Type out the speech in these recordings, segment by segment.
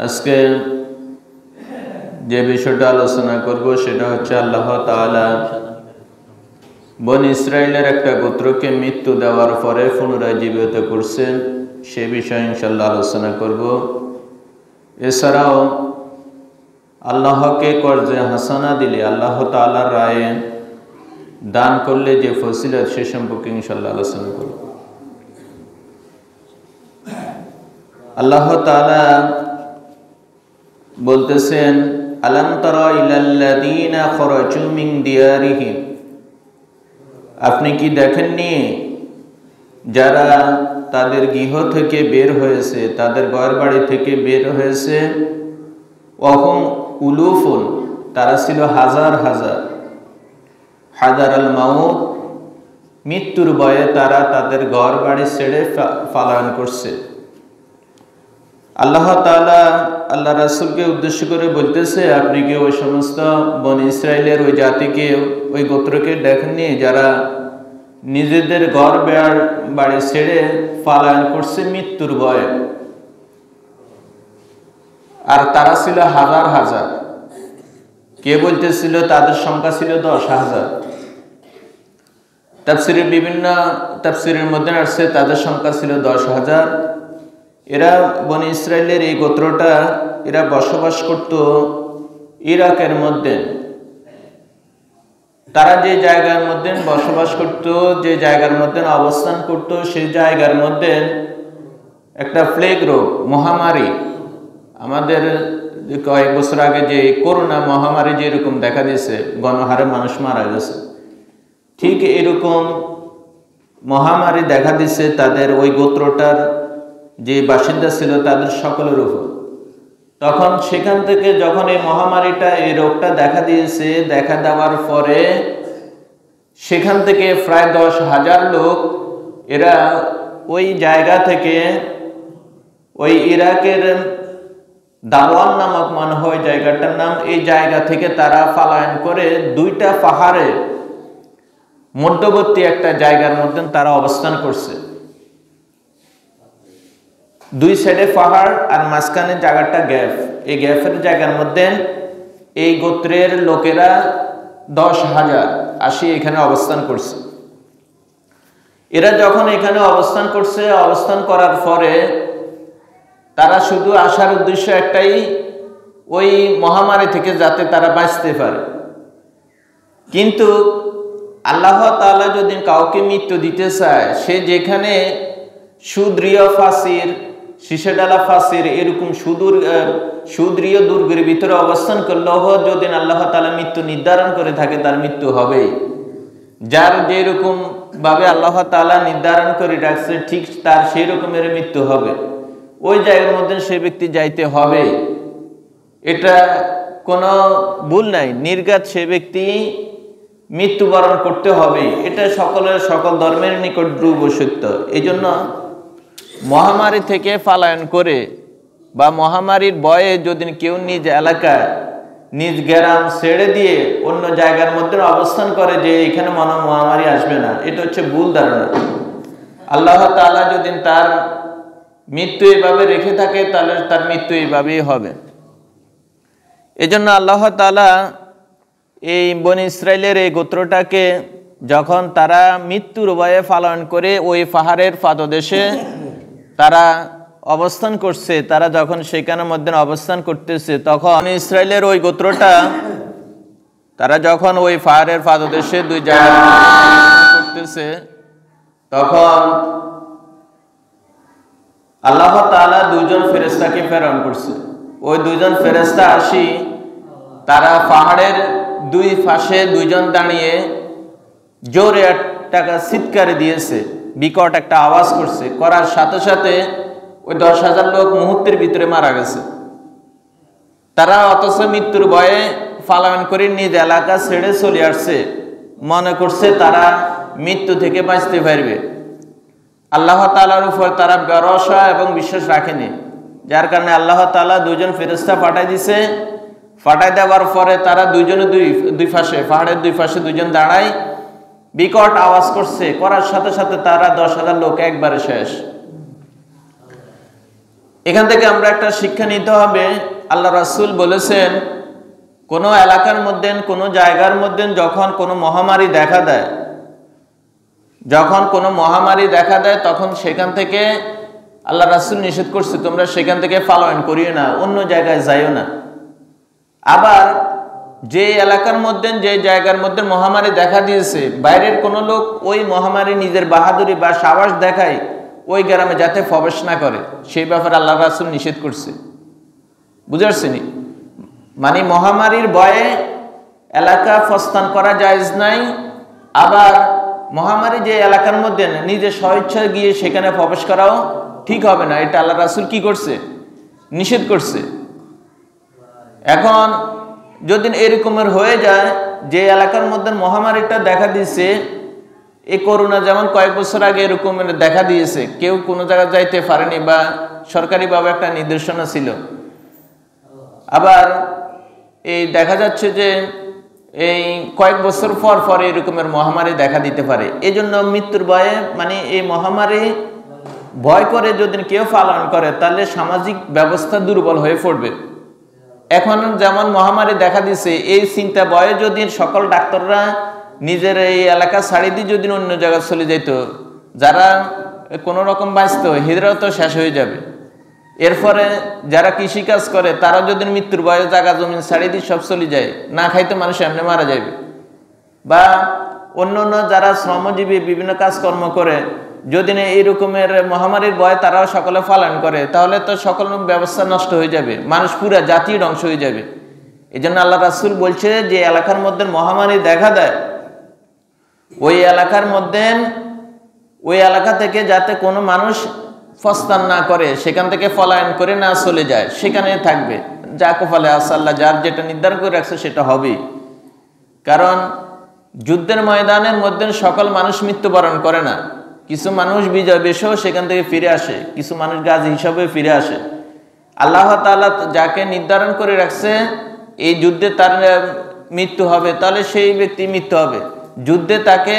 আজকে যে বিষয়টা আলোচনা করব সেটা হচ্ছে আল্লাহ তাআলা বনী ইসরাইলের একটা গোত্রকে মৃত্যু দেওয়ার পরে পুনরায় জীবিত করছেন, সে বিষয়ে ইনশাআল্লাহ আলোচনা করব। এছাড়াও আল্লাহকে কর্জে হাসানা দিলে আল্লাহ তাআলার রায়ে দান করলে যে ফজিলত সে সম্পর্কে ইনশাআল্লাহ আলোচনা করব। আল্লাহ তাআলা বলতেছেন, আলাম তারা ইলাল্লাযীনা খরাজু মিন দিয়ারিহিম, আপনি কি দেখেননি যারা তাদের গৃহ থেকে বের হয়েছে, তাদের ঘর বাড়ি থেকে বের হয়েছে, ওয়াহুম উলুফুন, তারা ছিল হাজার হাজার, হাযারাল মাউত, মৃত্যুর ভয়ে তারা তাদের ঘর বাড়ি ছেড়ে পলায়ন করছে। আল্লাহ তাআলা আল্লাহ রাসূলকে উদ্দেশ্য করে বলতেছে, আপনি কি ওই সমস্ত বনী ইসরাইলের ওই জাতিকে, ওই গোত্রকে দেখেননি যারা নিজেদের ঘর বাড়ি ছেড়ে পলায়ন করছে মৃত্যুর ভয়ে? আর তারা ছিল হাজার হাজার। কে বলতেছিল তাদের সংখ্যা ছিল 10,000। তাফসীরের বিভিন্ন তাফসীরের মধ্যে আসছে তাদের সংখ্যা ছিল 10,000। এরা বনী ইসরাইলের এই গোত্রটা এরা বসবাস করত ইরাকের মধ্যে। তারা যে জায়গার মধ্যে বসবাস করত, যে জায়গার মধ্যে অবস্থান করত, সেই জায়গার মধ্যে একটা প্লেগ রোগ, মহামারী, আমাদের কয়েক বছর আগে যে করোনা মহামারী যেরকম দেখা দিয়েছে, গণহারে মানুষ মারা গেছে, ঠিক এরকম মহামারী দেখা দিছে তাদের ওই গোত্রটার যে বাসিন্দা ছিল তাদের সকলের উপর। তখন সেখান থেকে যখন এই মহামারীটা, এই রোগটা দেখা দিয়েছে, দেখা দেওয়ার পরে সেখান থেকে প্রায় 10,000 লোক এরা ওই জায়গা থেকে, ওই ইরাকের দাওয়ান নামক মনে হয় জায়গাটার নাম, এই জায়গা থেকে তারা পলায়ন করে দুইটা পাহাড়ের মধ্যবর্তী একটা জায়গার মধ্যে তারা অবস্থান করছে। দুই সাইডে পাহাড় আর মাঝখানে জায়গাটা গ্যাপ। এই গ্যাপের জায়গার মধ্যে এই গোত্রের লোকেরা 10,000 আসি এখানে অবস্থান করছে। এরা যখন এখানে অবস্থান করছে, অবস্থান করার পরে তারা শুধু আসার উদ্দেশ্য একটাই, ওই মহামারী থেকে যাতে তারা বাঁচতে পারে। কিন্তু আল্লাহ তাআলা যদি কাউকে মৃত্যু দিতে চায়, সে যেখানে সুদৃঢ় ফাসির, শীষেডালা ফাসির এরকম সুদৃঢ় দুর্গের ভিতরে অবস্থান করলেও যদি আল্লাহ তাআলা মৃত্যু নির্ধারণ করে থাকে, তার মৃত্যু হবেই। যার যেরকম ভাবে আল্লাহ তাআলা নির্ধারণ করে রাখছে, ঠিক তার সেই রকমের মৃত্যু হবে। ওই জায়গার মধ্যে সে ব্যক্তি যাইতে হবে, এটা কোনো ভুল নাই। নির্ঘাত সে ব্যক্তি মৃত্যুবরণ করতে হবে, এটা সকল ধর্মের নিকট ধ্রুব সত্য। এই জন্য মহামারী থেকে পলায়ন করে বা মহামারীর ভয়ে যদি কেউ নিজ এলাকায়, নিজ গ্রাম ছেড়ে দিয়ে অন্য জায়গার মধ্যে অবস্থান করে যে এখানে মহামারী আসবে না, এটা হচ্ছে ভুল ধারণা। আল্লাহ তাআলা যদি তার মৃত্যু এইভাবে রেখে থাকে, তাহলে তার মৃত্যু এইভাবেই হবে। এজন্য আল্লাহ তাআলা এই বনী ইসরাইলের এই গোত্রটাকে যখন তারা মৃত্যুর ভয়ে পলায়ন করে ওই পাহাড়ের পাদদেশে তারা অবস্থান করছে, তারা যখন সেখানের মধ্যে অবস্থান করতেছে, তখন ইসরাইলের ওই গোত্রটা তারা যখন ওই পাহাড়ের পাদদেশে দুই জায়গায় করতেছে, তখন আল্লাহ তাআলা দুইজন ফেরেশতাকে প্রেরণ করছে। ওই দুইজন ফেরেশতা আসি তারা পাহাড়ের দুই পাশে দুইজন দাঁড়িয়ে জোরে একটা চিৎকার দিয়েছে, বিকট একটা আওয়াজ করছে। করার সাথে সাথে ওই 10,000 লোক মুহূর্তের ভিতরে মারা গেছে। তারা অথচ মৃত্যুর ভয়ে পলায়ন করে নিজ এলাকা ছেড়ে চলে আসছে, মনে করছে তারা মৃত্যু থেকে বাঁচতে পারবে। আল্লাহ তাআলার উপর তারা ভরসা এবং বিশ্বাস রাখেনি, যার কারণে আল্লাহ তাআলা দুইজন ফেরেশতা পাঠাই দিছে। পাঠাই দেওয়ার পরে তারা দুইজনে দুই পাশে, পাহাড়ের দুই পাশে দুইজন দাঁড়ায়, বিকট আওয়াজ করছে। করার সাথে সাথে তারা 10,000 লোক একবারে শেষ। এখান থেকে আমরা একটা শিক্ষা নিতে হবে। আল্লাহ রাসূল বলেছেন, কোনো এলাকার মধ্যে, কোনো জায়গার মধ্যে যখন কোনো মহামারী দেখা দেয়, তখন সেখান থেকে আল্লাহ রাসূল নিষেধ করছে, তোমরা সেখান থেকে পলায়ন করিও না, অন্য জায়গায় যাইও না। আবার যে এলাকার মধ্যে, যে জায়গার মধ্যে মহামারী দেখা দিয়েছে, বাইরের কোনো লোক ওই মহামারী নিজের বাহাদুরি বা সাহস দেখায় ওই গ্রামে যাতে প্রবেশ না করে, সেই ব্যাপারে আল্লাহ রাসূল নিষেধ করছে। বুঝতে পারছেন? মানে মহামারীর ভয়ে এলাকা প্রস্থান করা জায়েজ নাই। আবার মহামারী যে এলাকার মধ্যে নিজে স্বেচ্ছায় গিয়ে সেখানে প্রবেশ করাও ঠিক হবে না, এটা আল্লাহ রাসূল কি করছে? নিষেধ করছে। এখন যদি এরকমের হয়ে যায় যে এলাকার মধ্যে মহামারীটা দেখা দিয়েছে, এই করোনা যেমন কয়েক বছর আগে এরকমের দেখা দিয়েছে, কেউ কোনো জায়গায় যাইতে পারেনি বা সরকারিভাবে একটা নির্দেশনা ছিল। আবার এই দেখা যাচ্ছে যে এই কয়েক বছর পর পর এরকমের মহামারী দেখা দিতে পারে। এই জন্য মৃত্যুর ভয়ে, মানে এই মহামারী ভয় করে যদি কেউ পালন করে, তাহলে সামাজিক ব্যবস্থা দুর্বল হয়ে পড়বে। এখন যেমন মহামারী দেখা দিছে, এই চিন্তা ভয়ে যদি সকল ডাক্তাররা নিজের এই এলাকা ছাড়ি দিয়ে যদি অন্য জায়গায় চলে যেত, যারা কোনো রকম বাঁচত হিজরা তো শেষ হয়ে যাবে। এরপরে যারা কৃষিকাজ করে তারা যদি মৃত্যুর ভয়ে জায়গা জমিন ছাড়ি দিয়ে সব চলে যায়, না খাইতে মানুষ এমনি মারা যাবে। বা অন্য অন্য যারা শ্রমজীবী বিভিন্ন কাজকর্ম করে, যদি না এই রকমের মহামারীর ভয়ে তারাও সকলে পালন করে, তাহলে তো সকল ব্যবস্থা নষ্ট হয়ে যাবে, মানুষ পুরা জাতি ধ্বংস হয়ে যাবে। এই জন্য আল্লাহ রাসূল বলছে যে এলাকার মধ্যে মহামারী দেখা দেয়, ওই এলাকার মধ্যে, ওই এলাকা থেকে যাতে কোনো মানুষ প্রস্থান না করে, সেখান থেকে পলায়ন করে না চলে যায়, সেখানে থাকবে। যা কপালে আছে, আল্লাহ যার যেটা নির্ধারণ করে রাখছে সেটা হবেই। কারণ যুদ্ধের ময়দানের মধ্যে সকল মানুষ মৃত্যুবরণ করে না, কিছু মানুষ বিজয় বেশেও সেখান থেকে ফিরে আসে, কিছু মানুষ গাজী হিসাবে ফিরে আসে। আল্লাহ তাআলা যাকে নির্ধারণ করে রাখছে এই যুদ্ধে তার মৃত্যু হবে, তাহলে সেই ব্যক্তি মৃত্যু হবে। যুদ্ধে তাকে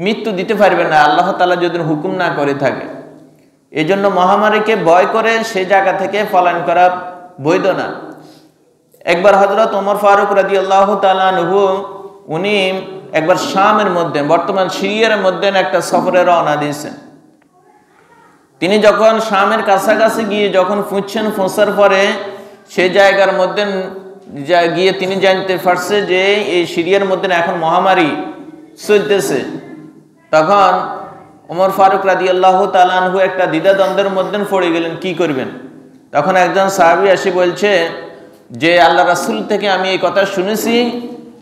মৃত্যু দিতে পারবে না আল্লাহ তাআলা যদি হুকুম না করে থাকে। এই জন্য মহামারীকে ভয় করে সেই জায়গা থেকে পলায়ন করা বৈধ না। একবার হযরত ওমর ফারুক রাদিয়াল্লাহু তাআলা আনহু, উনি একবার শামের মধ্যে, বর্তমান সিরিয়ার মধ্যে একটা সফরে রওনা দিয়েছেন। তিনি যখন শামের কাছাকাছি গিয়ে যখন পৌঁছার পরে সেই জায়গার মধ্যে গিয়ে তিনি জানতে পারছে যে এই সিরিয়ার মধ্যে এখন মহামারী চলতেছে। তখন ওমর ফারুক রাদিয়াল্লাহু তাআলা আনহু একটা দ্বিধাদ্বন্দ্বের মধ্যে পড়ে গেলেন, কি করবেন। তখন একজন সাহাবী এসে বলছে যে আল্লাহ রাসূল থেকে আমি এই কথা শুনেছি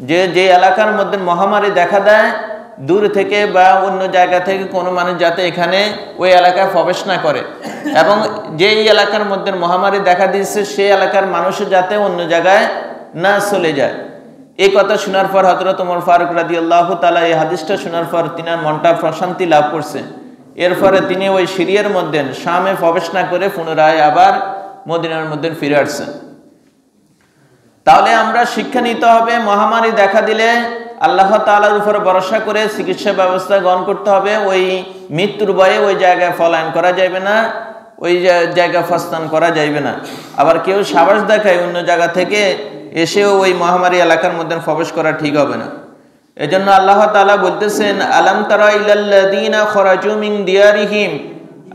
যে যে এলাকার মধ্যে মহামারী দেখা দেয়, দূর থেকে বা অন্য জায়গা থেকে কোনো মানুষ যাতে এখানে ওই এলাকায় প্রবেশ না করে, এবং যেই এলাকার মধ্যে মহামারী দেখা দিয়েছে সেই এলাকার মানুষ যাতে অন্য জায়গায় না চলে যায়। এই কথা শোনার পর হযরত ওমর ফারুক রাদিয়াল্লাহু তাআলা এই হাদিসটা শোনার পর তিনার মনটা প্রশান্তি লাভ করছে। এরপরে তিনি ওই সিরিয়ার মধ্যে শামে প্রবেশ না করে পুনরায় আবার মদিনার মধ্যে ফিরে আসছেন। তাহলে আমরা শিক্ষা নিতে হবে, মহামারী দেখা দিলে আল্লাহ তাআলার উপর ভরসা করে চিকিৎসা ব্যবস্থা গ্রহণ করতে হবে। ওই মৃত্যুর ভয়ে ওই জায়গায় পলায়ন করা যাবে না, ওই জায়গায় প্রস্থান করা যাবে না। আবার কেউ সাহস দেখায় অন্য জায়গা থেকে এসেও ওই মহামারী এলাকার মধ্যে প্রবেশ করা ঠিক হবে না। এজন্য আল্লাহ তাআলা বলতেছেন, আলাম তারা ইলাল্লাযীনা খরাজু মিন দিয়ারিহিম,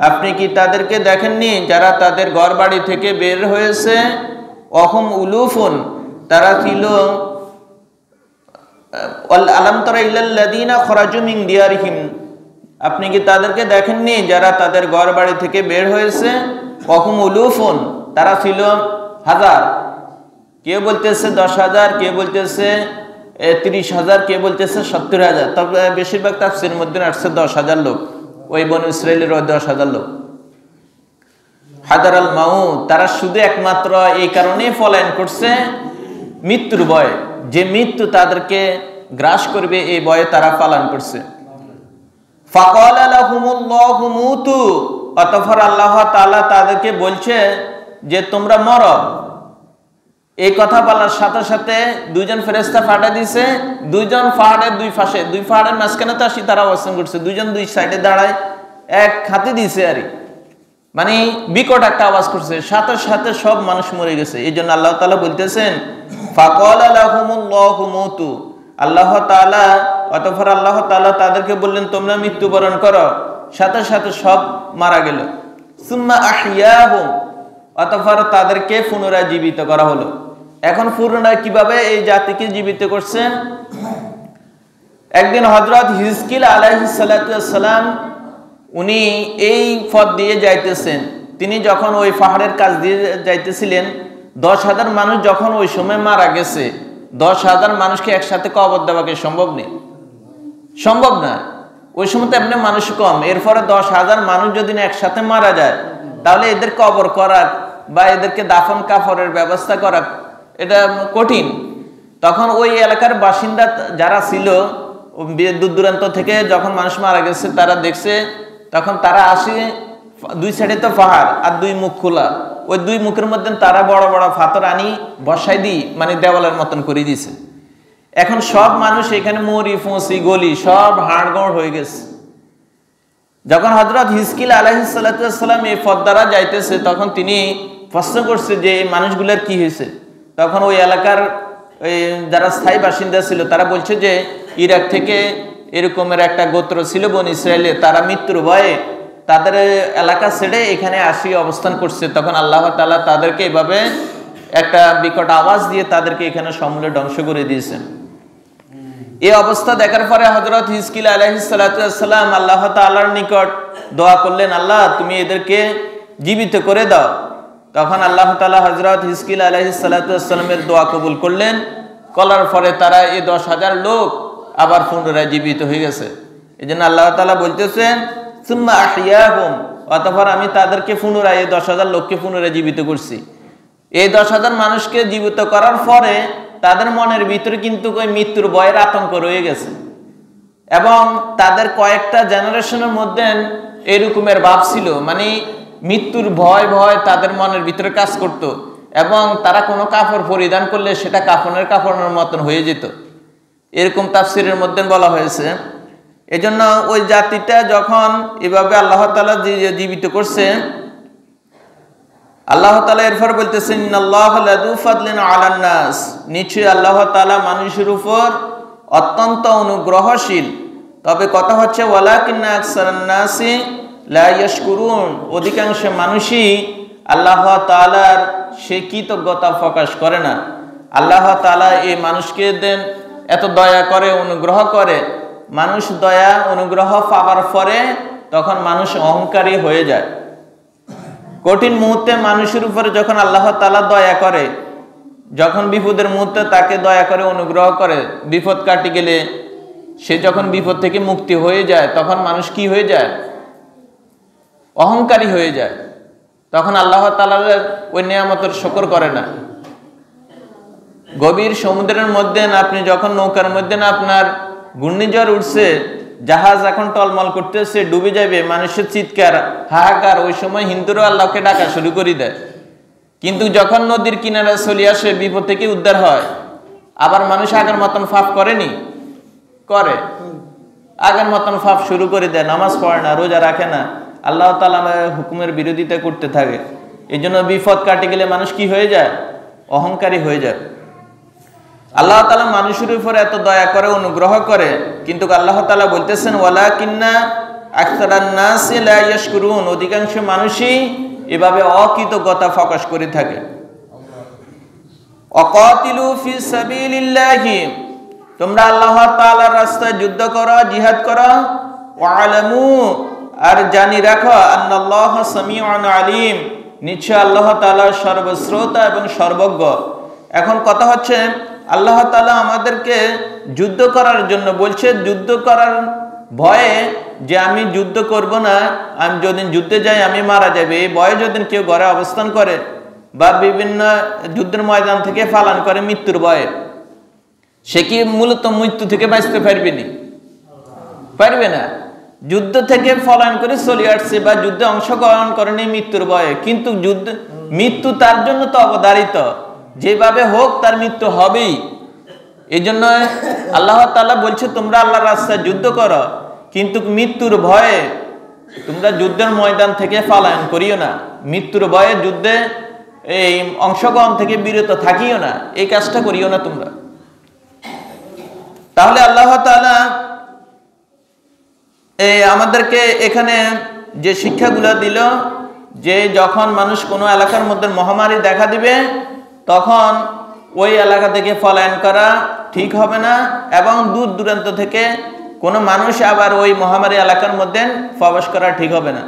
আপনি কি তাদেরকে দেখেননি যারা তাদের ঘর বাড়ি থেকে বের হয়েছে, অহুম উলুফুন, তারা ছিল, আলাম তারা ইলাল্লাযীনা খরাজু মিন দিয়ারিহিম, আপনি কি তাদেরকে দেখেননি যারা তাদের ঘর বাড়ি থেকে বের হয়েছে, অহুম উলুফুন, তারা ছিল হাজার, কেউ বলতেছে 10,000, কেউ বলতেছে 30,000, কেউ বলতেছে 70,000, তবে বেশিরভাগ তাফসীরের মধ্যে আসছে 10,000 লোক, ওই বনু ইসরাইলের 10,000 লোক। হাদারাল মাউত, তারা শুধু একমাত্র এই কারণেই পলায়ন করছে মৃত্যুর ভয়, যে মৃত্যু তাদেরকে গ্রাস করবে এই ভয়ে তারা পালন করছে। ফাকালা লাহুমুল্লাহু মুতু, অতঃপর আল্লাহ তাআলা তাদেরকে বলছে যে তোমরা মরো। এই কথা বলার সাথে সাথে দুইজন ফেরেশতা পাঠিয়ে দিয়েছে, দুইজন পাহাড়ের দুই পাশে, দুই পাহাড়ের মাঝখানে তো আসি তারা অবস্থান করছে, দুইজন দুই সাইডে দাঁড়ায় এক হাতে দিয়েছে। আর মানে বিকট একটা আওয়াজ করছে, সাথে সাথে সব মানুষ মরে গেছে। এই জন্য আল্লাহ তাআলা বলতেছেন ফাকালা লাহুমুল্লাহু মুতু, আল্লাহ তাআলা অতঃপর আল্লাহ তাআলা তাদেরকে বললেন তোমরা মৃত্যুবরণ করো, সাথে সাথে সব মারা গেল। সুম্মা আহইয়াহুম, অতঃপর তাদেরকে পুনরায় জীবিত করা হলো। এখন পুনরায় কিভাবে এই জাতিকে জীবিত করছেন? একদিন হযরত হিজকিল আলাইহিস সালাতু ওয়াস সালাম উনি এই পথ দিয়ে যাইতেছেন। তিনি যখন ওই পাহাড়ের কাছ দিয়ে যাইতেছিলেন, 10,000 মানুষ যখন ওই সময় মারা গেছে, 10,000 মানুষকে একসাথে কবর দেওয়া কি সম্ভব নেই? সম্ভব না। ওই সময় তো এমনি মানুষ কম, এরপরে 10,000 মানুষ যদি একসাথে মারা যায়, তাহলে এদের কবর করা বা এদেরকে দাফন কাফনের ব্যবস্থা করা এটা কঠিন। তখন ওই এলাকার বাসিন্দা যারা ছিল, দূর দূরান্ত থেকে যখন মানুষ মারা গেছে তারা দেখছে, তখন তারা আসে, দুই সাইডে তো পাহাড় আর দুই মুখ খোলা, ওই দুই মুখের মধ্যে তারা বড় বড় পাথর আনি বসাই দিই, মানে দেওয়ালের মতন করে দিয়েছে। এখন সব মানুষ এখানে মরি ফুঁসি গলি সব হাড়গড় হয়ে গেছে। যখন হযরত হিজকিল আলাইহিস সালাতু ওয়াস সালাম এই পথ দ্বারা যাইতেছে, তখন তিনি প্রশ্ন করছে যে এই মানুষগুলোর কি হয়েছে। তখন ওই এলাকার ওই যারা স্থায়ী বাসিন্দা ছিল তারা বলছে যে ইরাক থেকে এরকমের একটা গোত্র ছিল বনি ইসরায়েলের, তারা মৃত্যুর ভয়ে তাদের এলাকা ছেড়ে এখানে আসি অবস্থান করছে। তখন আল্লাহ তাআলা তাদেরকে এভাবে একটা বিকট আওয়াজ দিয়ে তাদেরকে এখানে সমূলে ধ্বংস করে দিয়েছেন। এই অবস্থা দেখার পরে হযরত হিজকিল আলাইহিস সালাতু ওয়াস সালাম আল্লাহ তাআলার নিকট দোয়া করলেন, আল্লাহ তুমি এদেরকে জীবিত করে দাও। তখন আল্লাহ তাআলা হযরত হিজকিল আলাইহিস সালাতু ওয়াস সালামের দোয়া কবুল করলেন। করার পরে তারা এই 10,000 লোক আবার পুনরায় জীবিত হয়ে গেছে। এই জন্য আল্লাহ তাআলা বলতেছেন সুম্মা আহইয়াহুম, অতঃপর আমি তাদেরকে পুনরায় এই 10,000 লোককে পুনরায় জীবিত করছি। এই 10,000 মানুষকে জীবিত করার পরে তাদের মনের ভিতরে কিন্তু ওই মৃত্যুর ভয়ের আতঙ্ক রয়ে গেছে, এবং তাদের কয়েকটা জেনারেশনের মধ্যে এরকমের ভাব ছিল, মানে মৃত্যুর ভয় ভয় তাদের মনের ভিতরে কাজ করত, এবং তারা কোনো কাপড় পরিধান করলে সেটা কাফনের মতন হয়ে যেত। এরকম তাফসিরের মধ্যে বলা হয়েছে। এজন্য ওই জাতিটা যখন এভাবে আল্লাহ তাআলা জীবিত করছে, আল্লাহ তাআলা এরপর বলতেছেন ইন্নাল্লাহা লাযু ফাদলিন আলান নাস, নিশ্চয়ই আল্লাহ তাআলা মানুষের উপর অত্যন্ত অনুগ্রহশীল। তবে কথা হচ্ছে ওয়ালাকিন্না আকসারান নাসি লা ইয়াশকুরুন, অধিকাংশ মানুষই আল্লাহ তাআলার সে কৃতজ্ঞতা প্রকাশ করে না। আল্লাহ তাআলা এই মানুষকে দেন এত দয়া করে, অনুগ্রহ করে, মানুষ দয়া অনুগ্রহ পাওয়ার পরে তখন মানুষ অহংকারী হয়ে যায়। কঠিন মুহূর্তে মানুষের উপরে যখন আল্লাহ তাআলা দয়া করে, যখন বিপদের মুহূর্তে তাকে দয়া করে অনুগ্রহ করে, বিপদ কাটি গেলে সে যখন বিপদ থেকে মুক্তি হয়ে যায়, তখন মানুষ কি হয়ে যায়? অহংকারী হয়ে যায়। তখন আল্লাহ তাআলার ওই নিয়ামতের শুকর করে না। গভীর সমুদ্রের মধ্যে আপনি যখন নৌকার মধ্যে আপনার ঘূর্ণিঝড় উঠছে, জাহাজ এখন টলমল করতেছে, ডুবে যাবে, মানুষের চিৎকার হাহাকার, ওই সময় হিন্দুরা আল্লাহকে ডাকা শুরু করে দেয়। কিন্তু যখন নদীর কিনারে চলে আসে, বিপদ থেকে উদ্ধার হয়, আবার মানুষ আগের মতন পাপ করেনি, করে আগের মতন পাপ শুরু করে দেয়, নামাজ পড়ে না, রোজা রাখে না, আল্লাহ তাআলা হুকুমের বিরোধিতা করতে থাকে। এই জন্য বিপদ কাটে গেলে মানুষ কি হয়ে যায়? অহংকারী হয়ে যায়। আল্লাহ তাআলা মানুষের উপরে এত দয়া করে, অনুগ্রহ করে, কিন্তু আল্লাহ তাআলা বলতেছেন ওয়ালাকিন্না আকসারান নাসি লা ইয়াশকুরুন, অধিকাংশ মানুষই এভাবে অকৃতজ্ঞতা প্রকাশ করে থাকে। ওয়াকাতিলু ফি সাবিলিল্লাহি, তোমরা আল্লাহ তাআলার রাস্তায় যুদ্ধ করো, জিহাদ করো। ওয়ালামু, আর জানি রাখো, আন্নাল্লাহা সামিউন আলিম, নিশ্চয় আল্লাহ তাআলা সর্বশ্রোতা এবং সর্বজ্ঞ। এখন কথা হচ্ছে আল্লাহ তাআলা আমাদেরকে যুদ্ধ করার জন্য বলছে, যুদ্ধ করার ভয়ে যে আমি যুদ্ধ করব না, আমি যদি যুদ্ধে যাই আমি মারা যাবে, এই ভয়ে যদি কেউ ঘরে অবস্থান করে বা বিভিন্ন যুদ্ধের ময়দান থেকে পালান করে মৃত্যুর ভয়ে, সে কি মূলত মৃত্যু থেকে বাঁচতে পারবে না? পারবে না। যুদ্ধ থেকে পলায়ন করে চলে আসছে বা যুদ্ধে অংশগ্রহণ করেনি মৃত্যুর ভয়ে, কিন্তু মৃত্যু তার জন্য তো অবধারিত, যেভাবে হোক তার মৃত্যু হবেই। এই জন্য আল্লাহ তাআলা বলছে তোমরা আল্লাহর রাস্তায় যুদ্ধ করো, কিন্তু মৃত্যুর ভয়ে তোমরা যুদ্ধের ময়দান থেকে পলায়ন করিও না, মৃত্যুর ভয়ে যুদ্ধে এই অংশগ্রহণ থেকে বিরত থাকিও না, এই কাজটা করিও না তোমরা। তাহলে আল্লাহ তাআলা আমাদেরকে এখানে যে শিক্ষাগুলো দিল, যে যখন মানুষ কোনো এলাকার মধ্যে মহামারী দেখা দিবে তখন ওই এলাকা থেকে পলায়ন করা ঠিক হবে না, এবং দূর দূরান্ত থেকে কোনো মানুষ আবার ওই মহামারী এলাকার মধ্যে প্রবেশ করা ঠিক হবে না।